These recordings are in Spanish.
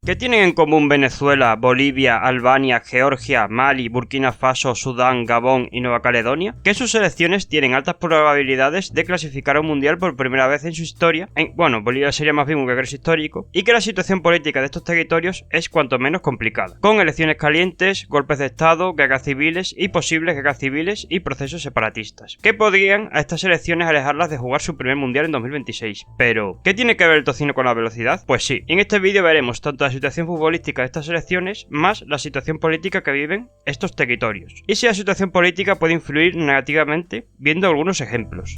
¿Qué tienen en común Venezuela, Bolivia, Albania, Georgia, Mali, Burkina Faso, Sudán, Gabón y Nueva Caledonia? Que sus selecciones tienen altas probabilidades de clasificar a un mundial por primera vez en su historia. Bolivia sería más bien un regreso histórico. Y que la situación política de estos territorios es cuanto menos complicada, con elecciones calientes, golpes de estado, guerras civiles y posibles guerras civiles y procesos separatistas, que podrían a estas selecciones alejarlas de jugar su primer mundial en 2026. Pero, ¿qué tiene que ver el tocino con la velocidad? Pues sí, en este vídeo veremos tanto la situación futbolística de estas selecciones más la situación política que viven estos territorios, y si la situación política puede influir negativamente, viendo algunos ejemplos.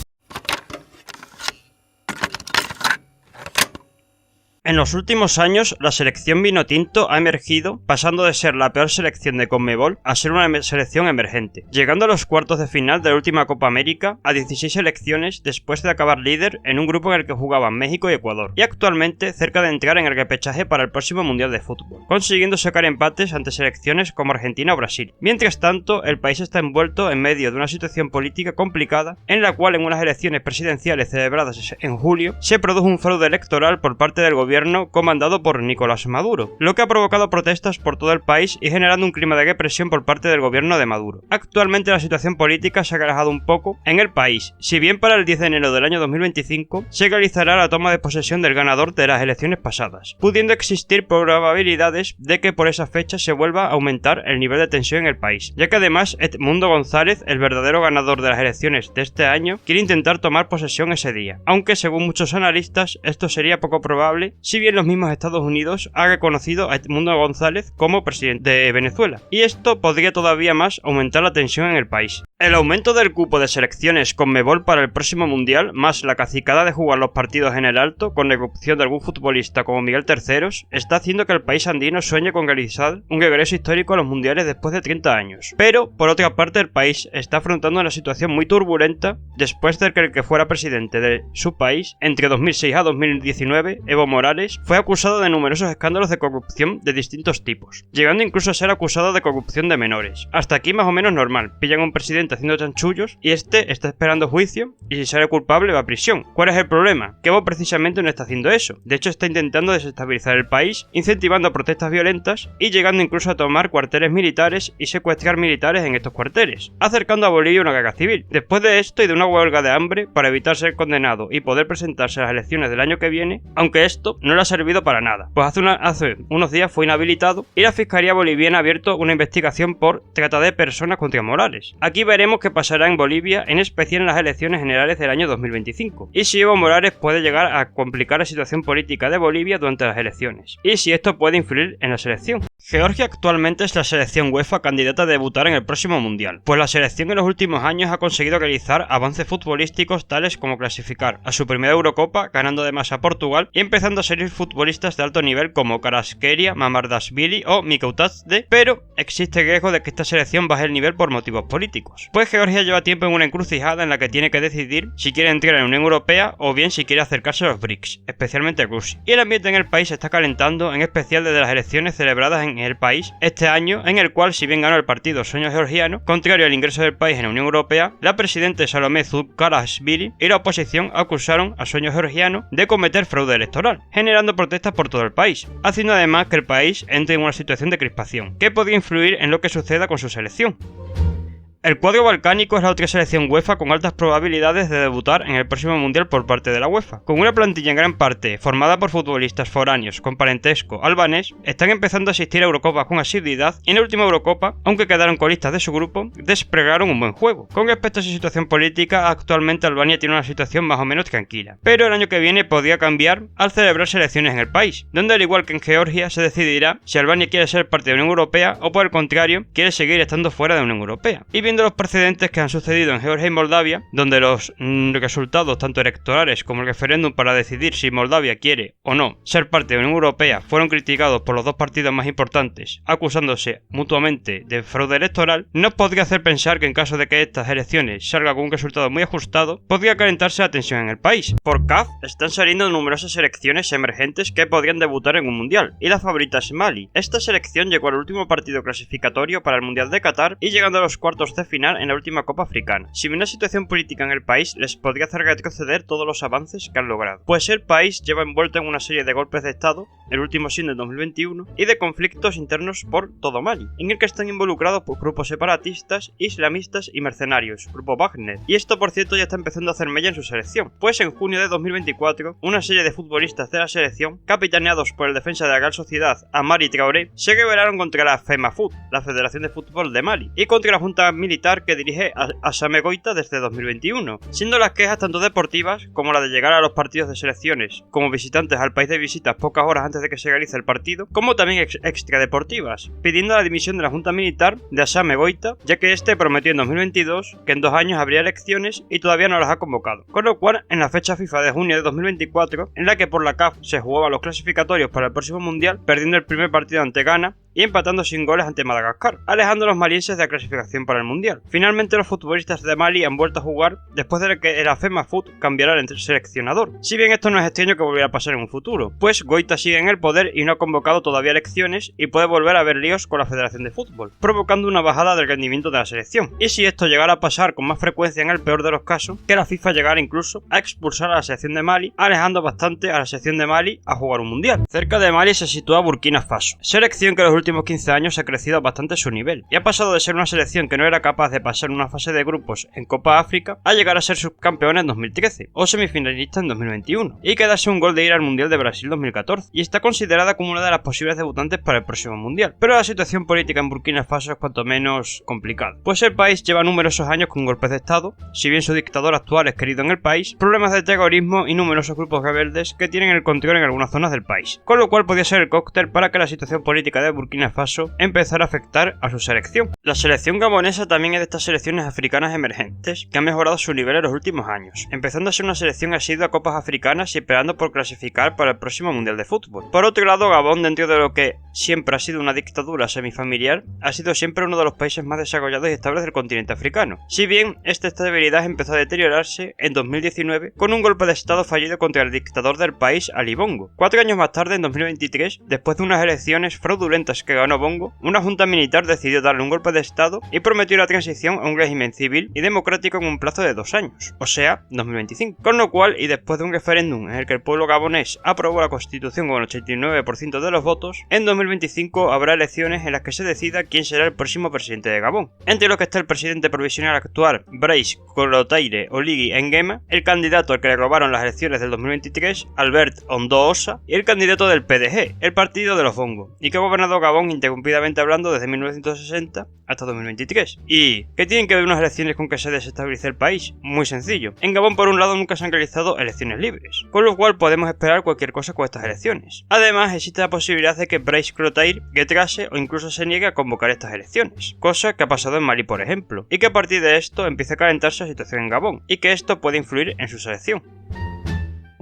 En los últimos años, la selección vinotinto ha emergido, pasando de ser la peor selección de Conmebol a ser una selección emergente, llegando a los cuartos de final de la última Copa América a 16 selecciones después de acabar líder en un grupo en el que jugaban México y Ecuador, y actualmente cerca de entrar en el repechaje para el próximo Mundial de Fútbol, consiguiendo sacar empates ante selecciones como Argentina o Brasil. Mientras tanto, el país está envuelto en medio de una situación política complicada, en la cual en unas elecciones presidenciales celebradas en julio se produjo un fraude electoral por parte del gobierno comandado por Nicolás Maduro, lo que ha provocado protestas por todo el país y generando un clima de represión por parte del gobierno de Maduro. Actualmente la situación política se ha relajado un poco en el país, si bien para el 10 de enero del año 2025 se realizará la toma de posesión del ganador de las elecciones pasadas, pudiendo existir probabilidades de que por esa fecha se vuelva a aumentar el nivel de tensión en el país, ya que además Edmundo González, el verdadero ganador de las elecciones de este año, quiere intentar tomar posesión ese día, aunque según muchos analistas esto sería poco probable, si bien los mismos Estados Unidos ha reconocido a Edmundo González como presidente de Venezuela, y esto podría todavía más aumentar la tensión en el país. El aumento del cupo de selecciones Conmebol para el próximo Mundial, más la cacicada de jugar los partidos en el Alto con la irrupción de algún futbolista como Miguel Terceros, está haciendo que el país andino sueñe con realizar un regreso histórico a los mundiales después de 30 años. Pero, por otra parte, el país está afrontando una situación muy turbulenta después de que el que fuera presidente de su país entre 2006 a 2019, Evo Morales, fue acusado de numerosos escándalos de corrupción de distintos tipos, llegando incluso a ser acusado de corrupción de menores. Hasta aquí más o menos normal, pillan a un presidente haciendo chanchullos y este está esperando juicio y si sale culpable va a prisión. ¿Cuál es el problema? Que Evo precisamente no está haciendo eso, de hecho está intentando desestabilizar el país, incentivando protestas violentas y llegando incluso a tomar cuarteles militares y secuestrar militares en estos cuarteles, acercando a Bolivia una guerra civil. Después de esto y de una huelga de hambre para evitar ser condenado y poder presentarse a las elecciones del año que viene, aunque esto no le ha servido para nada, pues hace unos días fue inhabilitado y la Fiscalía Boliviana ha abierto una investigación por trata de personas contra Morales. Aquí veremos qué pasará en Bolivia, en especial en las elecciones generales del año 2025, y si Evo Morales puede llegar a complicar la situación política de Bolivia durante las elecciones, y si esto puede influir en la selección. Georgia actualmente es la selección UEFA candidata a debutar en el próximo Mundial, pues la selección en los últimos años ha conseguido realizar avances futbolísticos tales como clasificar a su primera Eurocopa, ganando además a Portugal y empezando a salir futbolistas de alto nivel como Kvaratskhelia, Mamardashvili o Mikautadze, pero existe riesgo de que esta selección baje el nivel por motivos políticos, pues Georgia lleva tiempo en una encrucijada en la que tiene que decidir si quiere entrar en la Unión Europea o bien si quiere acercarse a los BRICS, especialmente Rusia. Y el ambiente en el país se está calentando, en especial desde las elecciones celebradas en el país este año, en el cual, si bien ganó el partido Sueño Georgiano, contrario al ingreso del país en la Unión Europea, la presidenta Salomé Zurabishvili y la oposición acusaron a Sueño Georgiano de cometer fraude electoral, generando protestas por todo el país, haciendo además que el país entre en una situación de crispación, que podría influir en lo que suceda con su selección. El cuadro balcánico es la otra selección UEFA con altas probabilidades de debutar en el próximo Mundial por parte de la UEFA. Con una plantilla en gran parte formada por futbolistas foráneos con parentesco albanés, están empezando a asistir a Eurocopas con asiduidad y en la última Eurocopa, aunque quedaron colistas de su grupo, desplegaron un buen juego. Con respecto a su situación política, actualmente Albania tiene una situación más o menos tranquila, pero el año que viene podría cambiar al celebrar elecciones en el país, donde al igual que en Georgia se decidirá si Albania quiere ser parte de la Unión Europea o por el contrario quiere seguir estando fuera de la Unión Europea. Y viendo los precedentes que han sucedido en Georgia y Moldavia, donde los resultados tanto electorales como el referéndum para decidir si Moldavia quiere o no ser parte de la Unión Europea fueron criticados por los dos partidos más importantes, acusándose mutuamente de fraude electoral, nos podría hacer pensar que en caso de que estas elecciones salgan con un resultado muy ajustado, podría calentarse la tensión en el país. Por CAF están saliendo numerosas selecciones emergentes que podrían debutar en un mundial, y la favorita es Mali. Esta selección llegó al último partido clasificatorio para el Mundial de Qatar y llegando a los cuartos hacer final en la última Copa Africana. Si bien la situación política en el país les podría hacer retroceder todos los avances que han logrado, pues el país lleva envuelto en una serie de golpes de estado, el último siendo en 2021, y de conflictos internos por todo Mali, en el que están involucrados por grupos separatistas, islamistas y mercenarios, grupo Wagner. Y esto, por cierto, ya está empezando a hacer mella en su selección, pues en junio de 2024, una serie de futbolistas de la selección, capitaneados por el defensa de la Real Sociedad, Amari Traoré, se rebelaron contra la FEMAFUT, la Federación de Fútbol de Mali, y contra la junta militar que dirige Assame Goïta desde 2021, siendo las quejas tanto deportivas como la de llegar a los partidos de selecciones como visitantes al país de visitas pocas horas antes de que se realice el partido, como también extradeportivas, pidiendo la dimisión de la junta militar de Assame Goïta, ya que este prometió en 2022 que en 2 años habría elecciones y todavía no las ha convocado, con lo cual en la fecha FIFA de junio de 2024, en la que por la CAF se jugaban los clasificatorios para el próximo mundial, perdiendo el primer partido ante Ghana y empatando sin goles ante Madagascar, alejando a los malienses de la clasificación para el mundial. Finalmente los futbolistas de Mali han vuelto a jugar después de que la FEMAFUT cambiara el seleccionador, si bien esto no es extraño que volviera a pasar en un futuro, pues Goïta sigue en el poder y no ha convocado todavía elecciones y puede volver a haber líos con la Federación de Fútbol, provocando una bajada del rendimiento de la selección. Y si esto llegara a pasar con más frecuencia en el peor de los casos, que la FIFA llegara incluso a expulsar a la selección de Mali, alejando bastante a la selección de Mali a jugar un mundial. Cerca de Mali se sitúa Burkina Faso, selección que en los últimos 15 años ha crecido bastante su nivel y ha pasado de ser una selección que no era capaz de pasar una fase de grupos en Copa África a llegar a ser subcampeón en 2013 o semifinalista en 2021 y quedarse un gol de ir al Mundial de Brasil 2014, y está considerada como una de las posibles debutantes para el próximo mundial. Pero la situación política en Burkina Faso es cuanto menos complicada, pues el país lleva numerosos años con golpes de estado, si bien su dictador actual es querido en el país, problemas de terrorismo y numerosos grupos rebeldes que tienen el control en algunas zonas del país, con lo cual podría ser el cóctel para que la situación política de Burkina Faso empezara a afectar a su selección. La selección gabonesa también es de estas selecciones africanas emergentes que han mejorado su nivel en los últimos años, empezando a ser una selección asidua a copas africanas y esperando por clasificar para el próximo mundial de fútbol. Por otro lado, Gabón, dentro de lo que siempre ha sido una dictadura semifamiliar, ha sido siempre uno de los países más desarrollados y estables del continente africano, si bien esta estabilidad empezó a deteriorarse en 2019 con un golpe de estado fallido contra el dictador del país, Ali Bongo. 4 años más tarde, en 2023, después de unas elecciones fraudulentas que ganó Bongo, una junta militar decidió darle un golpe de estado y prometió la transición a un régimen civil y democrático en un plazo de 2 años, o sea, 2025. Con lo cual, y después de un referéndum en el que el pueblo gabonés aprobó la constitución con el 89% de los votos, en 2025 habrá elecciones en las que se decida quién será el próximo presidente de Gabón, entre los que está el presidente provisional actual Brice Clotaire Oligui Nguema, el candidato al que le robaron las elecciones del 2023, Albert Ondo Osa, y el candidato del PDG, el partido de los Bongo, y que ha gobernado Gabón interrumpidamente hablando desde 1960 hasta 2023. ¿Y qué tienen que ver unas elecciones con que se desestabilice el país? Muy sencillo. En Gabón, por un lado, nunca se han realizado elecciones libres, con lo cual podemos esperar cualquier cosa con estas elecciones. Además, existe la posibilidad de que Brice Clotaire retrase o incluso se niegue a convocar estas elecciones, cosa que ha pasado en Mali, por ejemplo, y que a partir de esto empiece a calentarse la situación en Gabón, y que esto puede influir en su selección.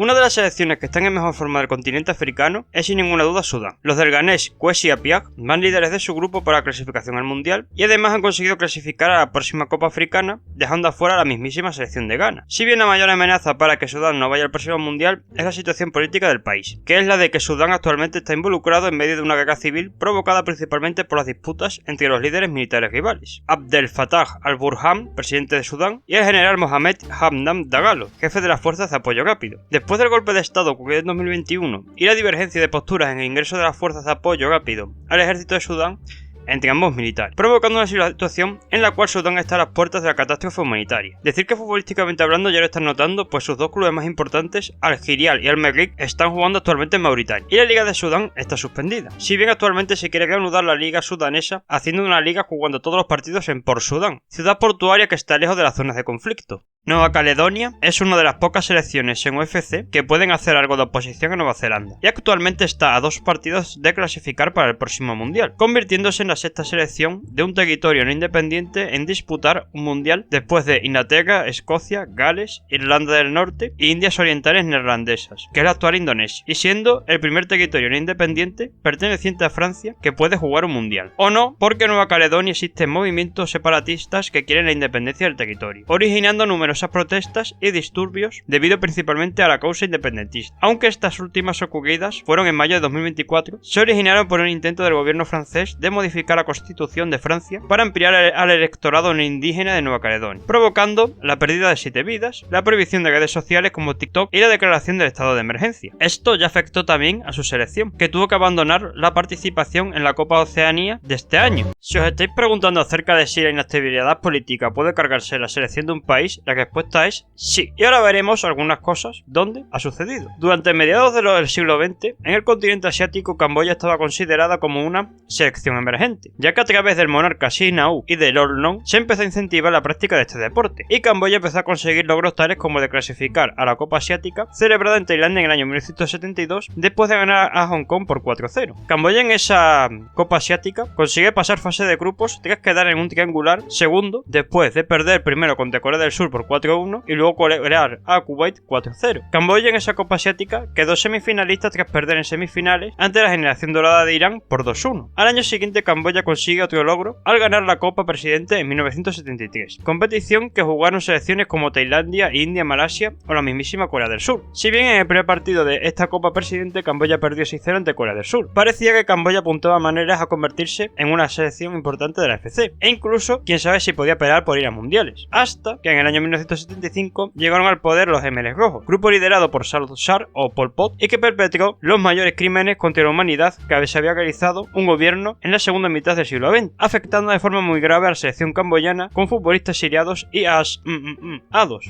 Una de las selecciones que están en mejor forma del continente africano es sin ninguna duda Sudán. Los del Ganesh Kwesi Appiah van líderes de su grupo para la clasificación al mundial y además han conseguido clasificar a la próxima Copa Africana, dejando afuera a la mismísima selección de Ghana. Si bien la mayor amenaza para que Sudán no vaya al próximo mundial es la situación política del país, que es la de que Sudán actualmente está involucrado en medio de una guerra civil provocada principalmente por las disputas entre los líderes militares rivales, Abdel Fattah al-Burhan, presidente de Sudán, y el general Mohamed Hamdan Dagalo, jefe de las fuerzas de apoyo rápido. Después del golpe de estado ocurrido en 2021 y la divergencia de posturas en el ingreso de las fuerzas de apoyo rápido al ejército de Sudán entre ambos militares, provocando una situación en la cual Sudán está a las puertas de la catástrofe humanitaria. Decir que futbolísticamente hablando ya lo están notando, pues sus dos clubes más importantes, Al-Hilal y Al-Merrikh, están jugando actualmente en Mauritania, y la Liga de Sudán está suspendida. Si bien actualmente se quiere reanudar la Liga Sudanesa, haciendo una liga jugando todos los partidos en Port Sudán, ciudad portuaria que está lejos de las zonas de conflicto. Nueva Caledonia es una de las pocas selecciones en UFC que pueden hacer algo de oposición a Nueva Zelanda, y actualmente está a 2 partidos de clasificar para el próximo mundial, convirtiéndose en la sexta selección de un territorio no independiente en disputar un mundial después de Inglaterra, Escocia, Gales, Irlanda del Norte e Indias Orientales Neerlandesas, que es la actual Indonesia, y siendo el primer territorio no independiente perteneciente a Francia que puede jugar un mundial. O no, porque en Nueva Caledonia existen movimientos separatistas que quieren la independencia del territorio, originando numerosos numerosas protestas y disturbios debido principalmente a la causa independentista. Aunque estas últimas ocurridas fueron en mayo de 2024, se originaron por un intento del gobierno francés de modificar la constitución de Francia para ampliar al electorado indígena de Nueva Caledonia, provocando la pérdida de 7 vidas, la prohibición de redes sociales como TikTok y la declaración del estado de emergencia. Esto ya afectó también a su selección, que tuvo que abandonar la participación en la Copa Oceanía de este año. Si os estáis preguntando acerca de si la inestabilidad política puede cargarse la selección de un país, la respuesta es sí. Y ahora veremos algunas cosas donde ha sucedido. Durante mediados del siglo XX, en el continente asiático, Camboya estaba considerada como una selección emergente, ya que a través del monarca Sihanouk y de Lord Nong se empezó a incentivar la práctica de este deporte, y Camboya empezó a conseguir logros tales como el de clasificar a la Copa Asiática, celebrada en Tailandia en el año 1972, después de ganar a Hong Kong por 4-0. Camboya en esa Copa Asiática consigue pasar fase de grupos tras quedar en un triangular segundo, después de perder primero contra Corea del Sur por 4-1 y luego golear a Kuwait 4-0. Camboya en esa Copa Asiática quedó semifinalista tras perder en semifinales ante la generación dorada de Irán por 2-1. Al año siguiente Camboya consigue otro logro al ganar la Copa Presidente en 1973, competición que jugaron selecciones como Tailandia, India, Malasia o la mismísima Corea del Sur. Si bien en el primer partido de esta Copa Presidente Camboya perdió 6-0 ante Corea del Sur, parecía que Camboya apuntaba maneras a convertirse en una selección importante de la FC, e incluso quién sabe si podía pelear por ir a mundiales, hasta que en el año 1975 llegaron al poder los Gemelos Rojos, grupo liderado por Sar o Pol Pot, y que perpetró los mayores crímenes contra la humanidad que se había realizado un gobierno en la segunda mitad del siglo XX, afectando de forma muy grave a la selección camboyana con futbolistas exiliados y ados.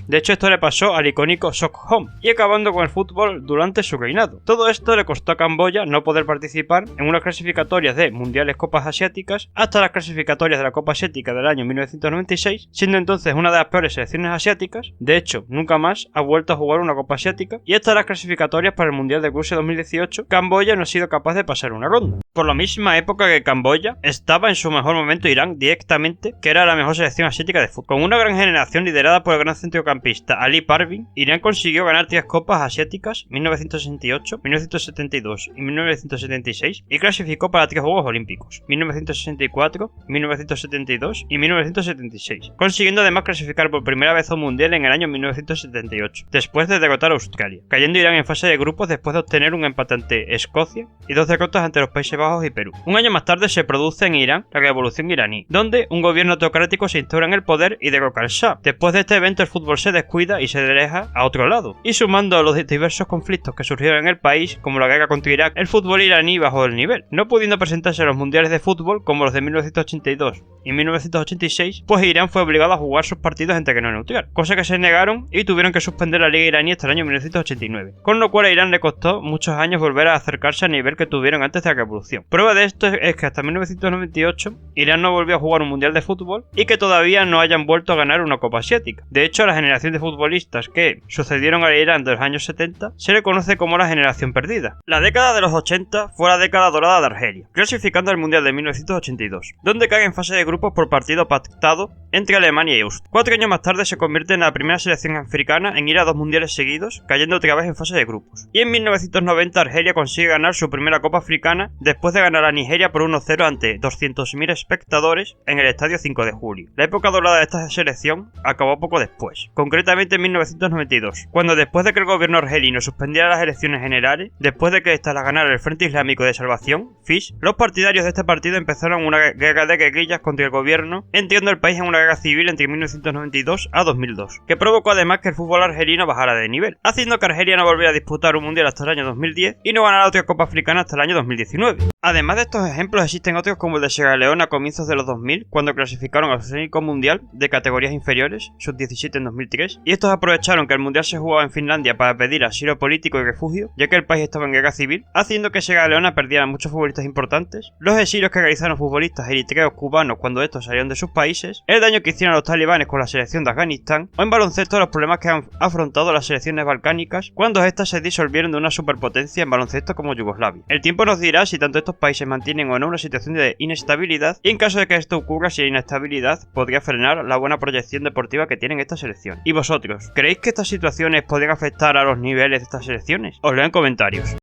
De hecho, esto le pasó al icónico Sok Hom, y acabando con el fútbol durante su reinado. Todo esto le costó a Camboya no poder participar en unas clasificatorias de mundiales copas asiáticas hasta las clasificatorias de la Copa Asiática del año 1996, siendo entonces una de las peores selecciones asiáticas. De hecho, nunca más ha vuelto a jugar una Copa Asiática, y hasta las clasificatorias para el Mundial de Rusia 2018, Camboya no ha sido capaz de pasar una ronda. Por la misma época que Camboya, estaba en su mejor momento Irán directamente, que era la mejor selección asiática de fútbol. Con una gran generación liderada por el gran centrocampista Ali Parvin, Irán consiguió ganar 3 copas asiáticas, 1968, 1972 y 1976, y clasificó para 3 Juegos Olímpicos, 1964, 1972 y 1976, consiguiendo además clasificar por primera vez a un mundial en el año 1978, después de derrotar a Australia, cayendo Irán en fase de grupos después de obtener un empate ante Escocia y 2 derrotas ante los Países Bajos y Perú. Un año más tarde se produce en Irán la Revolución iraní, donde un gobierno teocrático se instaura en el poder y derroca al Shah. Después de este evento el fútbol se descuida y se deja a otro lado, y sumando a los diversos conflictos que surgieron en el país, como la guerra contra Irak, el fútbol iraní bajó el nivel, no pudiendo presentarse a los mundiales de fútbol como los de 1982 y 1986, pues Irán fue obligado a jugar sus partidos en terreno neutral, cosa que se negaron y tuvieron que suspender la liga iraní hasta el año 1989, con lo cual a Irán le costó muchos años volver a acercarse al nivel que tuvieron antes de la revolución. Prueba de esto es que hasta 1998 Irán no volvió a jugar un mundial de fútbol y que todavía no hayan vuelto a ganar una Copa Asiática. De hecho, a la generación de futbolistas que sucedieron a Irán de los años 70 se le conoce como la generación perdida. La década de los 80 fue la década dorada de Argelia, clasificando al mundial de 1982, donde cae en fase de grupos por partido pactado entre Alemania y Austria. 4 años más tarde se convierte en la primera selección africana en ir a 2 mundiales seguidos, cayendo otra vez en fase de grupos. Y en 1990 Argelia consigue ganar su primera Copa Africana después de ganar a Nigeria por 1-0 ante 200.000 espectadores en el Estadio 5 de Julio. La época dorada de esta selección acabó poco después, concretamente en 1992, cuando después de que el gobierno argelino suspendiera las elecciones generales, después de que estas las ganara el Frente Islámico de Salvación, FIS, los partidarios de este partido empezaron una guerra de guerrillas contra el gobierno, entrando el país en una guerra civil entre 1992 a 2002, que provocó además que el fútbol argelino bajara de nivel, haciendo que Argelia no volviera a disputar un mundial hasta el año 2010 y no ganara otra Copa Africana hasta el año 2019. Además de estos ejemplos existen otros como el de Sierra Leona a comienzos de los 2000, cuando clasificaron al único mundial de categorías inferiores, sub-17 en 2003, y estos aprovecharon que el mundial se jugaba en Finlandia para pedir asilo político y refugio, ya que el país estaba en guerra civil, haciendo que Sierra Leona perdiera muchos futbolistas importantes, los exilios que realizaron futbolistas eritreos cubanos cuando estos salieron de sus países, el daño que hicieron los talibanes con la selección de Afganistán, o en baloncesto los problemas que han afrontado las selecciones balcánicas cuando éstas se disolvieron de una superpotencia en baloncesto como Yugoslavia. El tiempo nos dirá si tanto estos países mantienen o no una situación de inestabilidad, y en caso de que esto ocurra, si la inestabilidad podría frenar la buena proyección deportiva que tienen estas selecciones. ¿Y vosotros? ¿Creéis que estas situaciones podrían afectar a los niveles de estas selecciones? Os leo en comentarios.